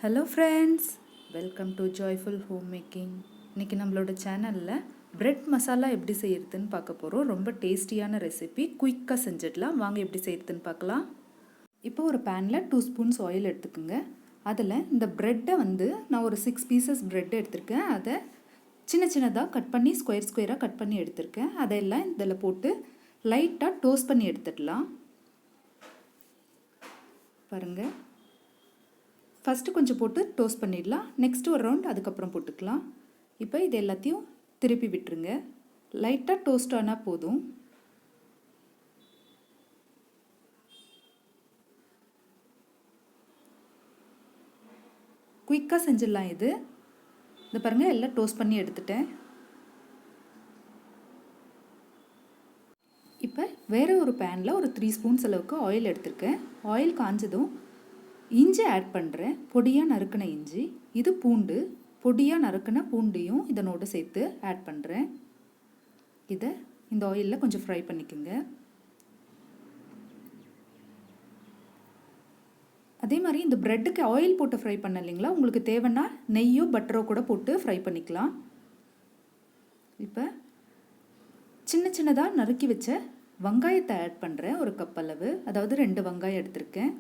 Hello friends, welcome to joyful homemaking. இன்றைக்கி நம்மளோட சேனலில் பிரெட் மசாலா எப்படி செய்கிறதுன்னு பார்க்க போகிறோம். ரொம்ப டேஸ்டியான ரெசிபி, குயிக்காக செஞ்சிடலாம். வாங்க எப்படி செய்கிறதுன்னு பார்க்கலாம். இப்போ ஒரு பேனில் 2 ஸ்பூன்ஸ் ஆயில் எடுத்துக்கோங்க. அதில் இந்த ப்ரெட்டை நான் ஒரு 6 பீசஸ் ப்ரெட் எடுத்திருக்கேன். அதை சின்ன சின்னதாக கட் பண்ணி ஸ்கொயராக கட் பண்ணி எடுத்திருக்கேன். அதையெல்லாம் இதில் போட்டு லைட்டாக டோஸ்ட் பண்ணி எடுத்துடலாம். பாருங்கள், ஃபஸ்ட்டு கொஞ்சம் போட்டு டோஸ்ட் பண்ணிடலாம். நெக்ஸ்ட்டு ஒரு ரவுண்ட் அதுக்கப்புறம் போட்டுக்கலாம். இப்போ இது எல்லாத்தையும் திருப்பி விட்டுருங்க. லைட்டாக டோஸ்ட் ஆனால் போதும். குயிக்காக செஞ்சிடலாம். இது பாருங்கள், எல்லாம் டோஸ்ட் பண்ணி எடுத்துட்டேன். இப்போ வேறு ஒரு பேனில் ஒரு 3 ஸ்பூன்ஸ் அளவுக்கு ஆயில் எடுத்திருக்கேன். ஆயில் காஞ்சதும் இஞ்சி ஆட் பண்ணுறேன். பொடியாக நறுக்கின இஞ்சி. இது பூண்டு, பொடியாக நறுக்கின பூண்டையும் இதனோட சேர்த்து ஆட் பண்ணுறேன். இதை இந்த ஆயிலில் கொஞ்சம் ஃப்ரை பண்ணிக்கோங்க. அதே மாதிரி இந்த ப்ரெட்டுக்கு ஆயில் போட்டு ஃப்ரை பண்ண இல்லைங்களா, உங்களுக்கு தேவைன்னா நெய்யோ பட்டரோ கூட போட்டு ஃப்ரை பண்ணிக்கலாம். இப்போ சின்ன சின்னதாக நறுக்கி வச்ச வெங்காயத்தை ஆட் பண்ணுறேன். ஒரு கப் அளவு, அதாவது 2 வெங்காயம் எடுத்திருக்கேன்.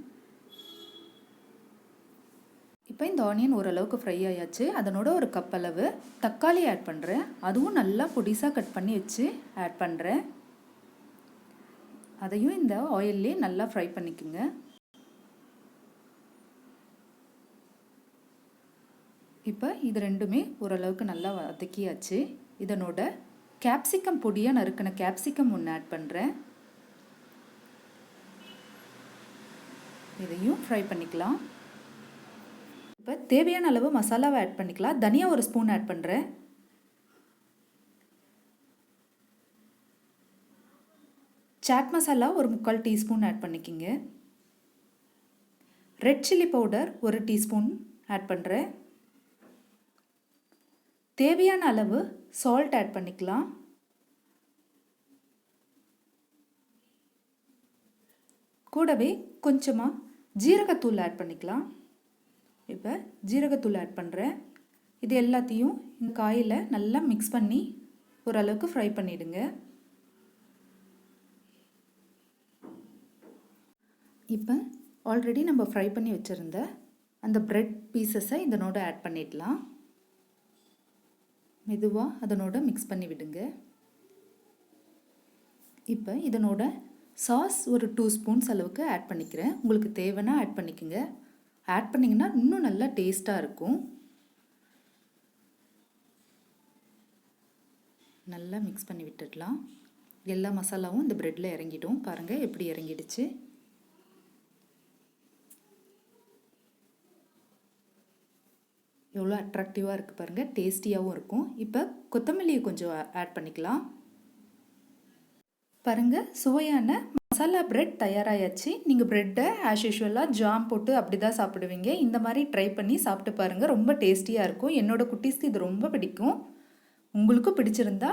இப்போ இந்த ஆனியன் ஓரளவுக்கு ஃப்ரை ஆயாச்சு. அதனோட ஒரு கப் அளவு தக்காளி ஆட் பண்ணுறேன். அதுவும் நல்லா பொடிசாக கட் பண்ணி வச்சு ஆட் பண்ணுறேன். அதையும் இந்த ஆயிலே நல்லா ஃப்ரை பண்ணிக்கோங்க. இப்போ இது ரெண்டுமே ஓரளவுக்கு நல்லா வதக்கியாச்சு. இதனோட கேப்சிகம், பொடியாக நறுக்கின கேப்சிகம் ஒன்று ஆட் பண்ணுறேன். இதையும் ஃப்ரை பண்ணிக்கலாம். இப்போ தேவையான அளவு மசாலாவை ஆட் பண்ணிக்கலாம். தனியா ஒரு ஸ்பூன் ஆட் பண்ணுறேன். சாட் மசாலா ஒரு 3/4 டீஸ்பூன் ஆட் பண்ணிக்கிங்க. Red chilli powder 1 teaspoon add பண்ணுறேன். தேவையான அளவு சால்ட் ஆட் பண்ணிக்கலாம். கூடவே கொஞ்சமாக ஜீரகத்தூள் ஆட் பண்ணிக்கலாம். இப்போ ஜீரகத்தூள் ஆட் பண்ணுறேன். இது எல்லாத்தையும் இந்த காயில் நல்லா மிக்ஸ் பண்ணி ஓரளவுக்கு ஃப்ரை பண்ணிவிடுங்க. இப்போ ஆல்ரெடி நம்ம ஃப்ரை பண்ணி வச்சுருந்த அந்த ப்ரெட் பீசஸை இதனோட ஆட் பண்ணிடலாம். மெதுவாக அதனோட மிக்ஸ் பண்ணி விடுங்க. இப்போ இதனோட சாஸ் ஒரு 2 ஸ்பூன்ஸ் அளவுக்கு ஆட் பண்ணிக்கிறேன். உங்களுக்கு தேவைன்னா ஆட் பண்ணிக்கோங்க. ஆட் பண்ணிங்கன்னா இன்னும் நல்லா டேஸ்ட்டாக இருக்கும். நல்லா மிக்ஸ் பண்ணி விட்டுடலாம். எல்லா மசாலாவும் இந்த ப்ரெட்டில் இறங்கிடும். பாருங்கள் எப்படி இறங்கிடுச்சு. எவ்வளோ அட்ராக்டிவாக இருக்குது பாருங்கள், டேஸ்டியாகவும் இருக்கும். இப்போ கொத்தமல்லியை கொஞ்சம் ஆட் பண்ணிக்கலாம். பாருங்கள், சுவையான மசாலா பிரெட் தயாராகியாச்சு. நீங்கள் ப்ரெட்டை ஆஸ் யூஷுவலாக ஜாம் போட்டு அப்படி தான் சாப்பிடுவீங்க. இந்த மாதிரி ட்ரை பண்ணி சாப்பிட்டு பாருங்கள், ரொம்ப டேஸ்டியாக இருக்கும். என்னோடய குட்டீஸ்க்கு இது ரொம்ப பிடிக்கும். உங்களுக்கும் பிடிச்சிருந்தா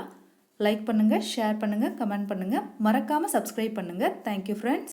லைக் பண்ணுங்கள், ஷேர் பண்ணுங்கள், கமெண்ட் பண்ணுங்கள். மறக்காமல் சப்ஸ்கிரைப் பண்ணுங்கள். Thank you friends.